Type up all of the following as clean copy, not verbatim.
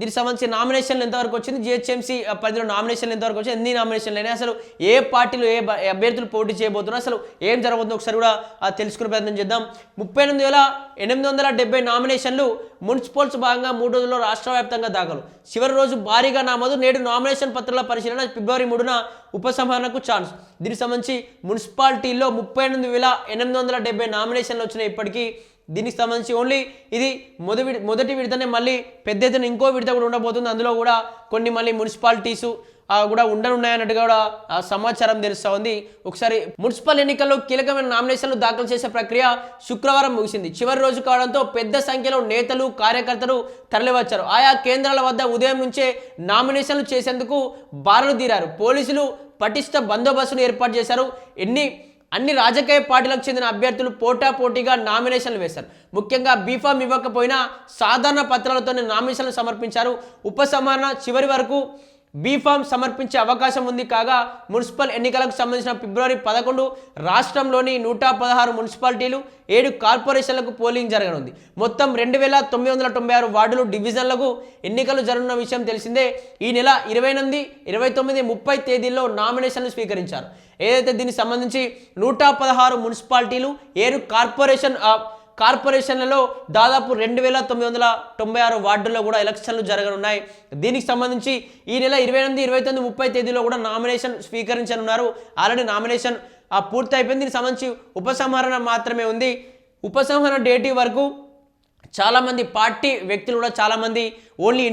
దీనికి సంబంధించి నామినేషన్లు ఎంతవరకు వచ్చింది, జిహెచ్ఎంసీ పరిధిలో నామినేషన్లు ఎంతవరకు వచ్చింది, ఎన్ని నామినేషన్లు అయినా, అసలు ఏ పార్టీలు ఏ అభ్యర్థులు పోటీ చేయబోతున్నారు, అసలు ఏం జరగబోతుందో ఒకసారి కూడా తెలుసుకునే ప్రయత్నం చేద్దాం. 38,870 నామినేషన్లు మున్సిపల్స్ భాగంగా 3 రోజుల్లో రాష్ట్ర వ్యాప్తంగా దాఖలు. చివరి రోజు భారీగా నమోదు. నేడు నామినేషన్ పత్రాల పరిశీలన. ఫిబ్రవరి 3న ఉపసంహరణకు ఛాన్స్. దీనికి సంబంధించి మున్సిపాలిటీల్లో 38,870 నామినేషన్లు వచ్చినాయి ఇప్పటికీ. దీనికి సంబంధించి ఓన్లీ ఇది మొదటి విడతనే, మళ్ళీ పెద్ద ఎత్తున ఇంకో విడత కూడా ఉండబోతుంది. అందులో కూడా కొన్ని మళ్ళీ మున్సిపాలిటీసు కూడా ఉండనున్నాయన్నట్టుగా కూడా సమాచారం తెలుస్తూ ఉంది. ఒకసారి మున్సిపల్ ఎన్నికల్లో కీలకమైన నామినేషన్లు దాఖలు చేసే ప్రక్రియ శుక్రవారం ముగిసింది. చివరి రోజు కావడంతో పెద్ద సంఖ్యలో నేతలు కార్యకర్తలు తరలివచ్చారు. ఆయా కేంద్రాల వద్ద ఉదయం నుంచే నామినేషన్లు చేసేందుకు బారులు తీరారు. పోలీసులు పటిష్ట బందోబస్తును ఏర్పాటు చేశారు. అన్ని రాజకీయ పార్టీలకు చెందిన అభ్యర్థులు పోటాపోటీగా నామినేషన్లు వేశారు. ముఖ్యంగా బీఫామ్ ఇవ్వకపోయినా సాధారణ పత్రాలతోనే నామినేషన్లు సమర్పించారు. ఉపసంహరణ చివరి వరకు బీఫామ్ సమర్పించే అవకాశం ఉంది. కాగా మున్సిపల్ ఎన్నికలకు సంబంధించిన ఫిబ్రవరి 11 రాష్ట్రంలోని 116 మున్సిపాలిటీలు 7 కార్పొరేషన్లకు పోలింగ్ జరగనుంది. మొత్తం 2,996 వార్డులు డివిజన్లకు ఎన్నికలు జరగనున్న విషయం తెలిసిందే. ఈ నెల 28, 29, 30 తేదీల్లో నామినేషన్లు స్వీకరించారు. ఏదైతే దీనికి సంబంధించి 116 మున్సిపాలిటీలు 7 కార్పొరేషన్లలో దాదాపు 2,996 వార్డుల్లో కూడా ఎలక్షన్లు జరగనున్నాయి. దీనికి సంబంధించి ఈ నెల 28, 29, 30 తేదీలో కూడా నామినేషన్ స్వీకరించనున్నారు. ఆల్రెడీ నామినేషన్ పూర్తి అయిపోయింది. దీనికి సంబంధించి ఉపసంహరణ మాత్రమే ఉంది. ఉపసంహరణ డేట్ వరకు చాలామంది పార్టీ వ్యక్తులు కూడా చాలామంది ఓన్లీ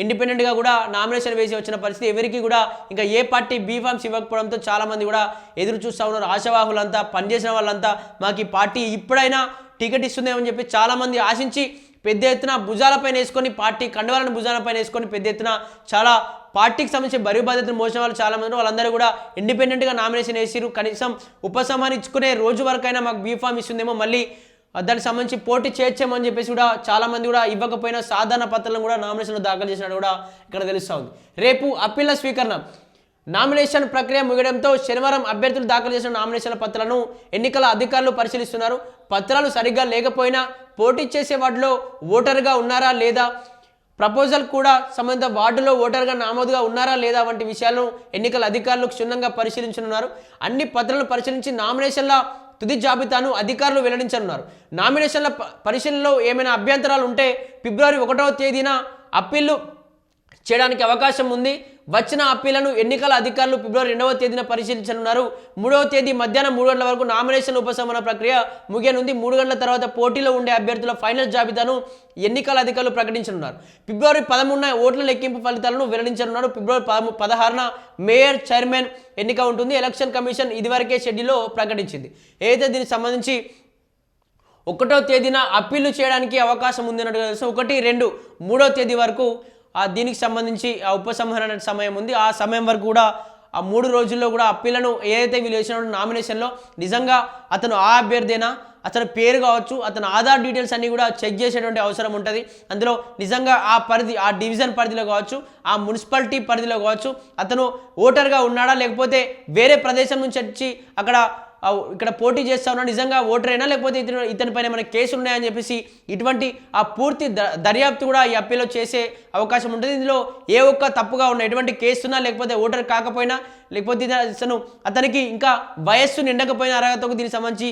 ఇండిపెండెంట్గా కూడా నామినేషన్ వేసి వచ్చిన పరిస్థితి. ఎవరికి కూడా ఇంకా ఏ పార్టీ బీఫామ్స్ ఇవ్వకపోవడంతో చాలామంది కూడా ఎదురు చూస్తూ ఉన్నారు. ఆశావాహులంతా, పనిచేసిన వాళ్ళంతా మాకు ఈ పార్టీ ఇప్పుడైనా టికెట్ ఇస్తుందేమని చెప్పి చాలామంది ఆశించి పెద్ద ఎత్తున భుజాలపైన వేసుకొని, పార్టీ కండువాలను భుజాలపైన వేసుకొని పెద్ద ఎత్తున చాలా పార్టీకి సంబంధించి బరువు బాధ్యతలు మోసిన వాళ్ళు చాలామంది, వాళ్ళందరూ కూడా ఇండిపెండెంట్గా నామినేషన్ వేసిరు. కనీసం ఉపసంహరించుకునే రోజు వరకైనా మాకు బీఫామ్ ఇస్తుందేమో, మళ్ళీ దానికి సంబంధించి పోటీ చేయొచ్చామని చెప్పేసి కూడా చాలామంది కూడా ఇవ్వకపోయినా సాధారణ పత్రాలను కూడా నామినేషన్లు దాఖలు చేసినట్టు కూడా ఇక్కడ తెలుస్తూ ఉంది. రేపు అప్పీళ్ల స్వీకరణ. నామినేషన్ ప్రక్రియ ముగియడంతో శనివారం అభ్యర్థులు దాఖలు చేసిన నామినేషన్ల పత్రాలను ఎన్నికల అధికారులు పరిశీలిస్తున్నారు. పత్రాలు సరిగ్గా లేకపోయినా పోటీ చేసే వార్డులో ఓటరుగా ఉన్నారా లేదా, ప్రపోజల్ కూడా సంబంధిత వార్డులో ఓటర్గా నమోదుగా ఉన్నారా లేదా వంటి విషయాలను ఎన్నికల అధికారులు క్షుణ్ణంగా పరిశీలించనున్నారు. అన్ని పత్రాలను పరిశీలించి నామినేషన్ల తుది జాబితాను అధికారులు వెల్లడించనున్నారు. నామినేషన్ల పరిశీలనలో ఏమైనా అభ్యంతరాలు ఉంటే ఫిబ్రవరి 1వ తేదీన అప్పీళ్లు చేయడానికి అవకాశం ఉంది. వచ్చిన అప్పీలను ఎన్నికల అధికారులు ఫిబ్రవరి 2వ తేదీన పరిశీలించనున్నారు. 3వ తేదీ మధ్యాహ్నం 3 గంటల వరకు నామినేషన్ ఉపసంహరణ ప్రక్రియ ముగియనుంది. 3 గంటల తర్వాత పోటీలో ఉండే అభ్యర్థుల ఫైనల్ జాబితాను ఎన్నికల అధికారులు ప్రకటించనున్నారు. ఫిబ్రవరి 13న ఓట్ల లెక్కింపు ఫలితాలను వెల్లడించనున్నారు. ఫిబ్రవరి 16న మేయర్, చైర్మన్ ఎన్నిక ఉంటుంది. ఎలక్షన్ కమిషన్ ఇదివరకే షెడ్యూల్లో ప్రకటించింది. ఏదైతే దీనికి సంబంధించి 1వ తేదీన అప్పీళ్లు చేయడానికి అవకాశం ఉంది అన్నట్టుగా తెలుసు. 1, 2, 3వ తేదీ వరకు దీనికి సంబంధించి ఉపసంహరణ సమయం ఉంది. ఆ సమయం వరకు కూడా ఆ 3 రోజుల్లో కూడా అప్పీలను ఏదైతే వీళ్ళు వేసిన నామినేషన్లో నిజంగా అతను ఆ అభ్యర్థేనా, అతని పేరు కావచ్చు, అతని ఆధార్ డీటెయిల్స్ అన్నీ కూడా చెక్ చేసేటువంటి అవసరం ఉంటుంది. అందులో నిజంగా ఆ పరిధి, ఆ డివిజన్ పరిధిలో కావచ్చు, ఆ మున్సిపాలిటీ పరిధిలో కావచ్చు, అతను ఓటర్గా ఉన్నాడా, లేకపోతే వేరే ప్రదేశం నుంచి వచ్చి ఇక్కడ పోటీ చేస్తా ఉన్నా నిజంగా ఓటరేనా, లేకపోతే ఇతని పైన ఏమైనా కేసులు ఉన్నాయని చెప్పేసి ఇటువంటి ఆ పూర్తి దర్యాప్తు కూడా ఈ అప్పీల్లో చేసే అవకాశం ఉంటుంది. ఇందులో ఏ ఒక్క తప్పుగా ఉన్న ఎటువంటి కేసున్నా, లేకపోతే ఓటర్ కాకపోయినా, లేకపోతే అతనికి ఇంకా వయస్సు నిండకపోయిన అర్హతకు దీనికి సంబంధించి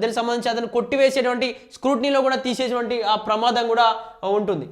దీనికి సంబంధించి అతను కొట్టివేసేటువంటి స్క్రూటినీలో కూడా తీసేటువంటి ఆ ప్రమాదం కూడా ఉంటుంది.